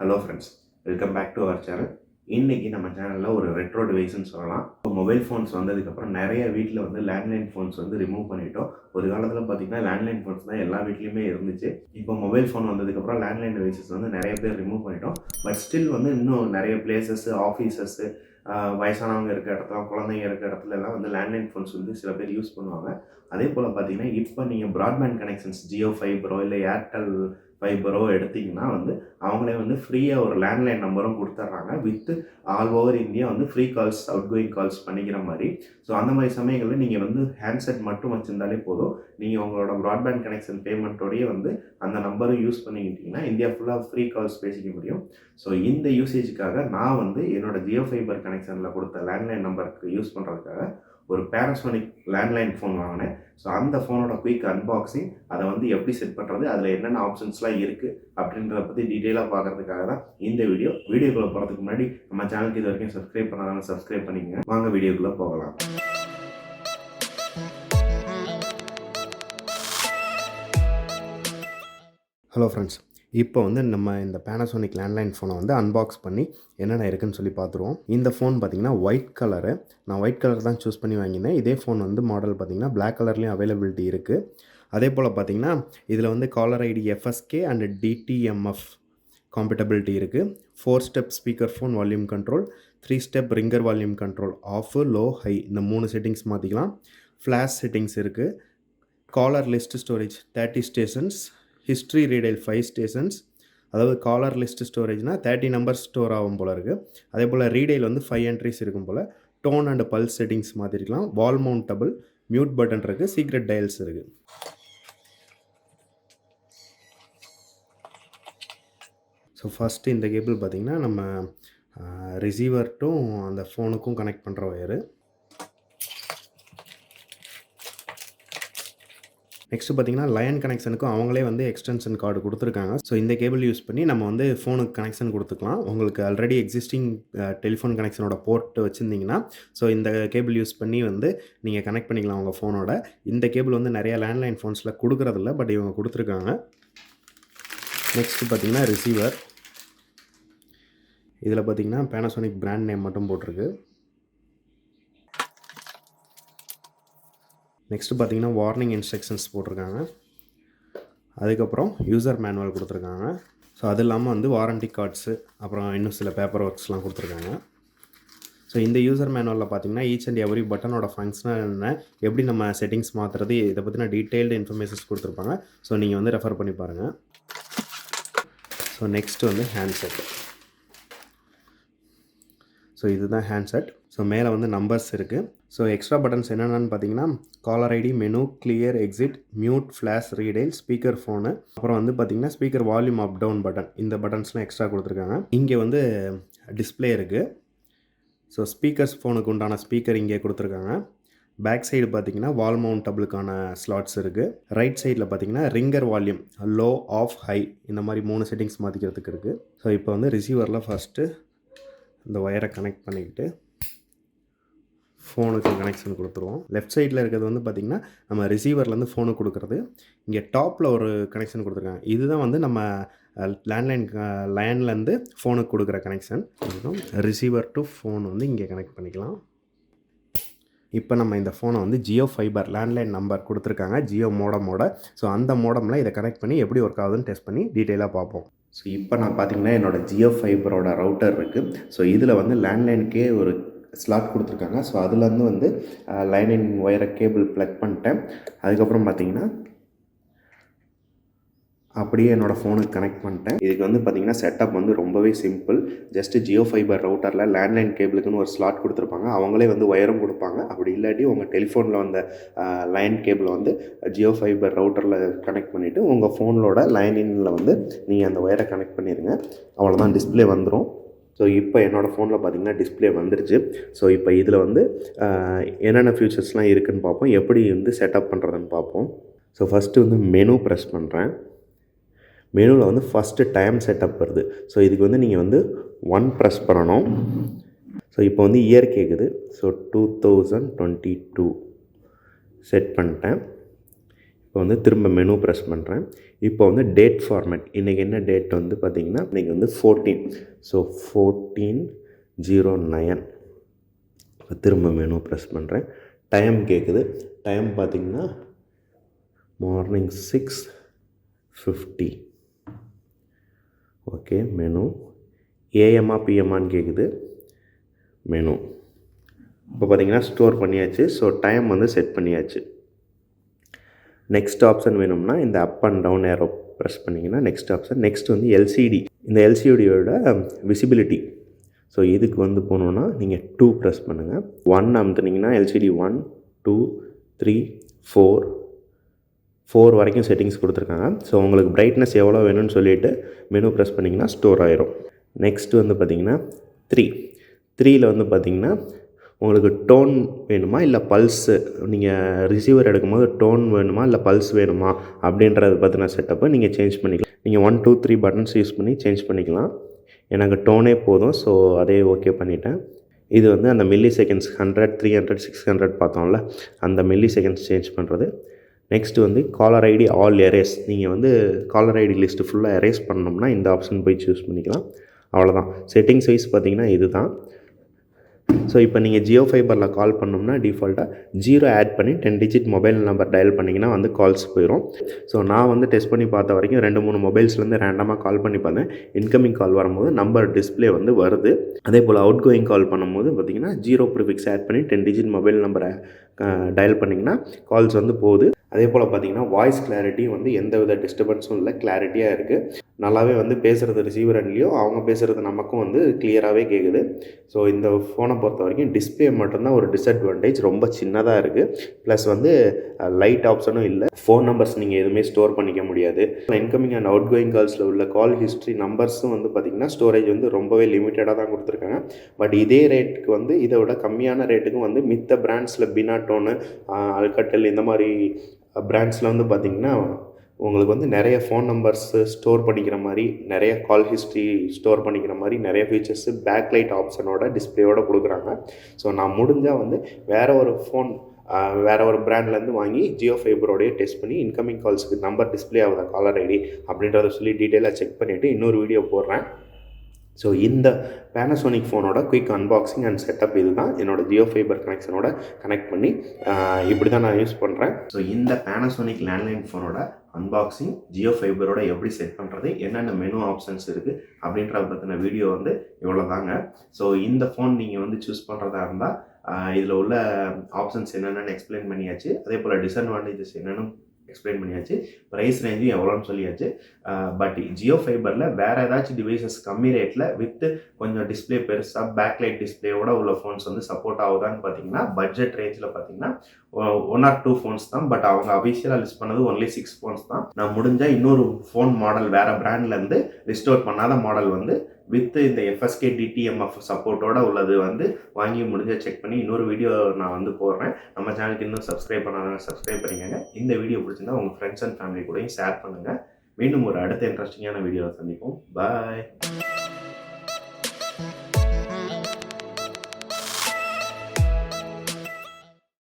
Hello friends, welcome back to our channel. இன்றைக்கி நம்ம சேனலில் ஒரு ரெட்ரோ டிவைஸ்ன்னு சொல்லலாம். இப்போ மொபைல் ஃபோன்ஸ் வந்ததுக்கப்புறம் நிறைய வீட்டில் வந்து லேண்ட்லைன் ஃபோன்ஸ் வந்து ரிமூவ் பண்ணிட்டோம். ஒரு காலத்தில் பார்த்திங்கன்னா லேண்ட்லைன் ஃபோன்ஸ் தான் எல்லா வீட்லேயுமே இருந்துச்சு. இப்போ மொபைல் ஃபோன் வந்ததுக்கப்புறம் லேண்ட்லைன் டிவைசஸ் வந்து நிறைய பேர் ரிமூவ் பண்ணிட்டோம். பட் ஸ்டில் வந்து இன்னும் நிறைய பிளேசஸ்ஸு, ஆஃபீஸஸ்ஸு, வயசானவங்க இருக்க இடத்துல, குழந்தைங்க இருக்க இடத்துல எல்லாம் வந்து லேண்ட்லைன் ஃபோன்ஸ் வந்து சில பேர் யூஸ் பண்ணுவாங்க. அதே போல் பார்த்திங்கன்னா இப்போ நீங்கள் ப்ராட்பேண்ட் கனெக்ஷன்ஸ் ஜியோ ஃபைபரோ இல்லை ஏர்டெல் ஃபைபரோ எடுத்திங்கன்னா வந்து அவங்களே வந்து ஃப்ரீயாக ஒரு லேண்ட்லைன் நம்பரும் கொடுத்துட்றாங்க. வித் ஆல் ஓவர் இந்தியா வந்து free calls, out going calls பண்ணிக்கிற மாதிரி. ஸோ அந்த மாதிரி சமயங்களில் நீங்கள் வந்து ஹேண்ட்செட் மட்டும் வச்சுருந்தாலே போதும். நீங்கள் உங்களோட ப்ராட்பேண்ட் கனெக்ஷன் பேமெண்ட்டோடையே வந்து அந்த நம்பரும் யூஸ் பண்ணிக்கிட்டிங்கன்னா இந்தியா ஃபுல்லாக ஃப்ரீ கால்ஸ் பேசிக்க முடியும். ஸோ இந்த யூசேஜுக்காக நான் வந்து என்னோடய ஜியோ ஃபைபர் கனெக்ஷனில் கொடுத்த லேண்ட்லைன் நம்பருக்கு யூஸ் பண்ணுறதுக்காக ஒரு Panasonic Landline ஃபோன் வாங்கினேன். ஸோ அந்த ஃபோனோட குயிக் அன்பாக்சிங், அதை வந்து எப்படி செட் பண்ணுறது, அதில் என்னென்ன ஆப்ஷன்ஸ்லாம் இருக்குது அப்படின்றத பற்றி டீட்டெயிலாக பார்க்குறதுக்காக தான் இந்த வீடியோக்குள்ளே போகிறதுக்கு முன்னாடி நம்ம சேனலுக்கு இது வரைக்கும் சப்ஸ்கிரைப் பண்ணாதாங்க சப்ஸ்கிரைப் பண்ணிக்கங்க. வாங்க வீடியோக்குள்ளே போகலாம். ஹலோ ஃப்ரெண்ட்ஸ், இப்போ வந்து நம்ம இந்த Panasonic Landline ஃபோனை வந்து அன்பாக்ஸ் பண்ணி என்னென்ன இருக்குதுன்னு சொல்லி பார்த்துருவோம். இந்த ஃபோன் பார்த்திங்கன்னா ஒயிட் கலரு. நான் ஒயிட் கலர் தான் சூஸ் பண்ணி வாங்கினேன். இதே ஃபோன் வந்து மாடல் பார்த்திங்கன்னா பிளாக் கலர்லேயும் அவைலபிலிட்டி இருக்குது. அதே போல் பார்த்திங்கன்னா இதில் வந்து caller ID FSK and DTMF compatibility இருக்குது. 4 step speaker phone volume control, 3 step ringer volume control, off, low, high இந்த 3 செட்டிங்ஸ் மாற்றிக்கலாம். ஃப்ளாஷ் செட்டிங்ஸ் இருக்குது. Caller list storage 30 stations, history redial 5 stations. அதாவது காலர் லிஸ்ட் ஸ்டோரேஜ்னால் 30 நம்பர்ஸ் ஸ்டோர் ஆகும் போல் இருக்குது. அதே போல் ரீடைல் வந்து 5 என்ட்ரிஸ் இருக்கும் போல். டோன் அண்ட் பல்ஸ் செட்டிங்ஸ் மாற்றிருக்கலாம். வால் மவுண்டபிள், மியூட் பட்டன் இருக்குது, சீக்ரெட் டயல்ஸ் இருக்குது. ஸோ ஃபஸ்ட்டு இந்த கேபிள் பார்த்திங்கன்னா நம்ம ரிசீவர்ட்டும் அந்த ஃபோனுக்கும் கனெக்ட் பண்ணுற ஒயரு. நெக்ஸ்ட்டு பார்த்திங்கன்னா லைன் கனெக்ஷனுக்கும் அவங்களே வந்து எக்ஸ்டென்ஷன் கார்டு கொடுத்துருக்காங்க. ஸோ இந்த கேபிள் யூஸ் பண்ணி நம்ம வந்து ஃபோனுக்கு கனெக்ஷன் கொடுத்துக்கலாம். உங்களுக்கு ஆல்ரெடி எக்ஸிஸ்டிங் டெலிஃபோன் கனெக்ஷனோட போர்ட் வச்சுருந்தீங்கன்னா ஸோ இந்த கேபிள் யூஸ் பண்ணி வந்து நீங்கள் கனெக்ட் பண்ணிக்கலாம் உங்கள் ஃபோனோட. இந்த கேபிள் வந்து நிறையா லேண்ட்லைன் ஃபோன்ஸில் கொடுக்குறதில்ல, பட் இவங்க கொடுத்துருக்காங்க. நெக்ஸ்ட்டு பார்த்திங்கன்னா ரிசீவர். இதில் பார்த்திங்கன்னா Panasonic பிராண்ட் நேம் மட்டும் போட்டிருக்கு. நெக்ஸ்ட்டு பார்த்திங்கன்னா வார்னிங் இன்ஸ்ட்ரக்ஷன்ஸ் போட்டிருக்காங்க. அதுக்கப்புறம் யூசர் மேனுவல் கொடுத்துருக்காங்க. ஸோ அது இல்லாமல் வந்து வாரண்டி கார்ட்ஸு, அப்புறம் இன்னும் சில பேப்பர் ஒர்க்ஸ்லாம் கொடுத்துருக்காங்க. ஸோ இந்த யூசர் மேனுவலில் பார்த்திங்கன்னா ஈச் அண்ட் எவ்ரி பட்டனோட ஃபங்க்ஷனாக என்ன, எப்படி நம்ம செட்டிங்ஸ் மாற்றுறது, இதை பற்றின டீட்டெயில்டு இன்ஃபர்மேஷன்ஸ் கொடுத்துருப்பாங்க. ஸோ நீங்கள் வந்து ரெஃபர் பண்ணி பாருங்கள். ஸோ நெக்ஸ்ட்டு வந்து ஹேண்ட்செட். ஸோ இதுதான் ஹேண்ட்செட். ஸோ மேலே வந்து நம்பர்ஸ் இருக்குது. ஸோ எக்ஸ்ட்ரா பட்டன்ஸ் என்னென்னு பார்த்தீங்கன்னா caller ID, menu, clear, exit, mute, flash redial, speaker phone, அப்புறம் வந்து பார்த்திங்கன்னா speaker volume up down button, இந்த பட்டன்ஸ்லாம் எக்ஸ்ட்ரா கொடுத்துருக்காங்க. இங்கே வந்து டிஸ்பிளே இருக்குது. ஸோ ஸ்பீக்கர்ஸ் ஃபோனுக்கு உண்டான ஸ்பீக்கர் இங்கே கொடுத்துருக்காங்க. பேக் சைடு பார்த்திங்கன்னா வால் மவுண்டபிளுக்கான ஸ்லாட்ஸ் இருக்குது. ரைட் சைடில் பார்த்திங்கன்னா ringer volume, low, off, high இந்த மாதிரி 3 செட்டிங்ஸ் மாற்றிக்கிறதுக்கு இருக்குது. ஸோ இப்போ வந்து ரிசீவரில் ஃபஸ்ட்டு இந்த ஒயரை கனெக்ட் பண்ணிக்கிட்டு ஃபோனுக்கு கனெக்ஷன் கொடுத்துருவோம். லெஃப்ட் சைடில் இருக்கிறது வந்து பார்த்திங்கன்னா நம்ம ரிசீவர்லேருந்து ஃபோனுக்கு கொடுக்குறது. இங்கே டாப்பில் ஒரு கனெக்ஷன் கொடுத்துருக்காங்க. இதுதான் வந்து நம்ம லைன்லேருந்து ஃபோனுக்கு கொடுக்குற கனெக்ஷன். இதுதான் ரிசீவர் டு ஃபோன் வந்து இங்கே கனெக்ட் பண்ணிக்கலாம். இப்போ நம்ம இந்த ஃபோனை வந்து ஜியோ ஃபைபர் லேண்ட்லைன் நம்பர் கொடுத்துருக்காங்க, ஜியோ மோடமோட. ஸோ அந்த மோடமில் இதை கனெக்ட் பண்ணி எப்படி ஒர்க் ஆகுதுன்னு டெஸ்ட் பண்ணி டீட்டெயிலாக பார்ப்போம். ஸோ இப்போ நான் பார்த்திங்கன்னா என்னோடய ஜியோ ஃபைபரோட ரவுட்டர் இருக்குது. ஸோ இதில் வந்து லேண்ட்லைனுக்கே ஒரு ஸ்லாட் கொடுத்துருக்காங்க. ஸோ அதுலேருந்து வந்து லைனின் ஒயரை கேபிள் ப்ளக் பண்ணிட்டேன். அதுக்கப்புறம் பார்த்திங்கன்னா அப்படியே என்னோடய ஃபோனுக்கு கனெக்ட் பண்ணிட்டேன். இதுக்கு வந்து பார்த்திங்கன்னா செட்டப் வந்து ரொம்பவே சிம்பிள். ஜஸ்ட்டு ஜியோ ஃபைபர் ரவுட்டரில் லேண்ட்லைன் கேபிளுக்குன்னு ஒரு ஸ்லாட் கொடுத்துருப்பாங்க. அவங்களே வந்து ஒயரும் கொடுப்பாங்க. அப்படி இல்லாட்டி உங்கள் டெலிஃபோனில் வந்த லைன் கேபிளை வந்து ஜியோ ஃபைபர் ரவுட்டரில் கனெக்ட் பண்ணிவிட்டு உங்கள் ஃபோனோட லைனில் வந்து நீங்கள் அந்த ஒயரை கனெக்ட் பண்ணிடுங்க. அவ்வளோதான், டிஸ்பிளே வந்துடும். ஸோ இப்போ என்னோடய ஃபோனில் பார்த்திங்கன்னா டிஸ்பிளே வந்துருச்சு. ஸோ இப்போ இதில் வந்து என்னென்ன ஃபியூச்சர்ஸ்லாம் இருக்குதுன்னு பார்ப்போம், எப்படி வந்து செட்டப் பண்ணுறதுன்னு பார்ப்போம். ஸோ ஃபஸ்ட்டு வந்து மெனு ப்ரெஸ் பண்ணுறேன். மெனுவில் வந்து ஃபஸ்ட்டு டைம் செட்டப் வருது. ஸோ இதுக்கு வந்து நீங்கள் வந்து 1 ப்ரெஸ் பண்ணணும். ஸோ இப்போ வந்து இயர் கேட்குது. ஸோ 2022 செட் பண்ணிட்டேன். இப்போ வந்து திரும்ப மெனு ப்ரெஸ் பண்ணுறேன். இப்போ வந்து டேட் ஃபார்மேட், இன்றைக்கி என்ன டேட் வந்து பார்த்திங்கன்னா இன்றைக்கி வந்து 14. ஸோ 14/09. திரும்ப மெனு ப்ரெஸ் பண்ணுறேன். டைம் கேட்குது. டைம் பார்த்திங்கன்னா மார்னிங் 6:50. ஓகே, மெனு ஏஎம்மா பிஎம்மான்னு கேட்குது. மெனு இப்போ பார்த்திங்கன்னா ஸ்டோர் பண்ணியாச்சு. ஸோ டைம் வந்து செட் பண்ணியாச்சு. நெக்ஸ்ட் ஆப்ஷன் வேணும்னா இந்த up and down arrow press பண்ணிங்கன்னா நெக்ஸ்ட் ஆப்ஷன். நெக்ஸ்ட் வந்து எல்சிடி. இந்த எல்சிடியோட விசிபிலிட்டி. ஸோ இதுக்கு வந்து போகணுன்னா நீங்கள் 2 ப்ரெஸ் பண்ணுங்கள். 1 அமுத்துனீங்கன்னா எல்சிடி 1, 2, 3, 4 வரைக்கும் செட்டிங்ஸ் கொடுத்துருக்காங்க. ஸோ உங்களுக்கு பிரைட்னஸ் எவ்வளோ வேணும்னு சொல்லிவிட்டு மெனு ப்ரெஸ் பண்ணிங்கன்னா ஸ்டோர் ஆயிரும். நெக்ஸ்ட் வந்து பார்த்திங்கன்னா 3ல் வந்து பார்த்திங்கன்னா உங்களுக்கு டோன் வேணுமா இல்லை பல்ஸு, நீங்கள் ரிசீவர் எடுக்கும்போது டோன் வேணுமா இல்லை பல்ஸ் வேணுமா அப்படின்றத பற்றின செட்டப்பை நீங்கள் சேஞ்ச் பண்ணிக்கலாம். நீங்கள் 1, 2, 3 பட்டன்ஸ் யூஸ் பண்ணி சேஞ்ச் பண்ணிக்கலாம். எனக்கு டோனே போதும். ஸோ அதே ஓகே பண்ணிட்டேன். இது வந்து அந்த மில்லி செகண்ட்ஸ் 100, 300, 600 பார்த்தோம்ல, அந்த மில்லி செகண்ட்ஸ் சேஞ்ச் பண்ணுறது. நெக்ஸ்ட்டு வந்து காலர் ஐடி ஆல் எரேஸ். நீங்கள் வந்து காலர் ஐடி லிஸ்ட்டு ஃபுல்லாக எரேஸ் பண்ணணும்னா இந்த ஆப்ஷன் போய் சூஸ் பண்ணிக்கலாம். அவ்வளோதான். செட்டிங்ஸ் வைஸ் பார்த்திங்கன்னா இது தான். ஸோ இப்போ நீங்கள் ஜியோ ஃபைபரில் கால் பண்ணோம்னா டிஃபால்ட்டாக 0 ஆட் பண்ணி 10 டிஜிட் மொபைல் நம்பர் டயல் பண்ணிங்கன்னா வந்து கால்ஸ் போயிடும். ஸோ நான் வந்து டெஸ்ட் பண்ணி பார்த்த வரைக்கும் 2-3 மொபைல்ஸ்லேருந்து ரேண்டமாக கால் பண்ணி பார்த்தேன். இன்கமிங் கால் வரும்போது நம்பர் டிஸ்பிளே வந்து வருது. அதே போல் அவுட் கோயிங் கால் பண்ணும்போது பார்த்திங்கன்னா 0 ப்ரிஃபிக்ஸ் ஆட் பண்ணி 10 டிஜிட் மொபைல் நம்பரை டயல் பண்ணிங்கன்னா கால்ஸ் வந்து போகுது. அதே போல் பார்த்திங்கன்னா வாய்ஸ் கிளாரிட்டி வந்து எந்த வித டிஸ்டர்பன்ஸும் இல்லை, கிளாரிட்டியாக இருக்குது. நல்லாவே வந்து பேசுகிறது ரிசீவர் அண்ட்லேயும் அவங்க பேசுகிறது நமக்கும் வந்து கிளியராகவே கேட்குது. ஸோ இந்த ஃபோனை பொறுத்த வரைக்கும் டிஸ்பிளே மட்டும்தான் ஒரு டிஸ்அட்வான்டேஜ். ரொம்ப சின்னதாக இருக்குது. ப்ளஸ் வந்து லைட் ஆப்ஷனும் இல்லை. ஃபோன் நம்பர்ஸ் நீங்கள் எதுவுமே ஸ்டோர் பண்ணிக்க முடியாது. இன்கமிங் அண்ட் அவுட் கோயிங் கால்ஸில் உள்ள கால் ஹிஸ்ட்ரி நம்பர்ஸும் வந்து பார்த்திங்கன்னா ஸ்டோரேஜ் வந்து ரொம்பவே லிமிட்டடாக தான் கொடுத்துருக்காங்க. பட் இதே ரேட்டுக்கு வந்து இதை விட கம்மியான ரேட்டுக்கும் வந்து மித்த பிராண்ட்ஸில் பினாட்டோனு, அல்கட்டல் இந்த மாதிரி பிராண்ட்ஸில் வந்து பார்த்திங்கன்னா உங்களுக்கு வந்து நிறைய ஃபோன் நம்பர்ஸு ஸ்டோர் பண்ணிக்கிற மாதிரி, நிறைய கால் ஹிஸ்ட்ரி ஸ்டோர் பண்ணிக்கிற மாதிரி நிறைய ஃபீச்சர்ஸு பேக்லைட் ஆப்ஷனோட டிஸ்பிளேயோடு கொடுக்குறாங்க. ஸோ நான் முடிஞ்சால் வந்து வேறு ஒரு பிராண்ட்லேருந்து வாங்கி ஜியோ ஃபைபரோடையே டெஸ்ட் பண்ணி இன்கமிங் கால்ஸுக்கு நம்பர் டிஸ்பிளே ஆகுதா காலர் ஐடி அப்படின்றத சொல்லி டீட்டெயிலாக செக் பண்ணிவிட்டு இன்னொரு வீடியோ போடுறேன். ஸோ இந்த Panasonic ஃபோனோட குயிக் அன்பாக்சிங் அண்ட் செட்டப் இது தான். என்னோட ஜியோ ஃபைபர் கனெக்ஷனோட கனெக்ட் பண்ணி இப்படி தான் நான் யூஸ் பண்ணுறேன். ஸோ இந்த Panasonic லேண்ட்லைன் ஃபோனோட அன்பாக்சிங், ஜியோ ஃபைபரோட எப்படி செட் பண்ணுறது, என்னென்ன மெனு ஆப்ஷன்ஸ் இருக்குது அப்படின்றத பற்றின வீடியோ வந்து இவ்வளோ தாங்க. ஸோ இந்த ஃபோன் நீங்கள் வந்து சூஸ் பண்ணுறதா இருந்தால் இதில் உள்ள ஆப்ஷன்ஸ் என்னென்னு எக்ஸ்பிளைன் பண்ணியாச்சு. அதே போல் டிஸ்அட்வான்டேஜஸ் என்னென்னு எக்ஸ்பிளைன் பண்ணியாச்சு. ப்ரைஸ் ரேஞ்சும் எவ்வளோன்னு சொல்லியாச்சு. பட் ஜியோ ஃபைபரில் வேறு ஏதாச்சும் டிவைசஸ் கம்மி ரேட்டில் வித்து கொஞ்சம் டிஸ்பிளே பெருசாக பேக்லைட் டிஸ்பிளேயோட உள்ள ஃபோன்ஸ் வந்து சப்போர்ட் ஆகுதான்னு பார்த்தீங்கன்னா பட்ஜெட் ரேஞ்சில் பார்த்தீங்கன்னா 1 or 2 ஃபோன்ஸ் தான். பட் அவங்க அஃபிஷியலாக லிஸ்ட் பண்ணது ஒன்லி 6 ஃபோன்ஸ் தான். நான் முடிஞ்சால் இன்னொரு ஃபோன் மாடல் வேறு பிராண்ட்லேருந்து ரிஸ்டோர் பண்ணாத மாடல் வந்து வித் இந்த எஃப்எஸ்கே டிடிஎம்எஃப் சப்போர்ட்டோட உள்ளது வந்து வாங்கி முடிஞ்சால் செக் பண்ணி இன்னொரு வீடியோ நான் வந்து போடுறேன். நம்ம சேனலுக்கு இன்னும் சப்ஸ்கிரைப் பண்ணாதவங்க சப்ஸ்கிரைப் பண்ணிக்கோங்க. இந்த வீடியோ பிடிச்சிருந்தா உங்கள் ஃப்ரெண்ட்ஸ் அண்ட் ஃபேமிலி கூடயும் ஷேர் பண்ணுங்கள். மீண்டும் ஒரு அடுத்த இன்ட்ரெஸ்டிங்கான வீடியோவை சந்திப்போம். பாய்.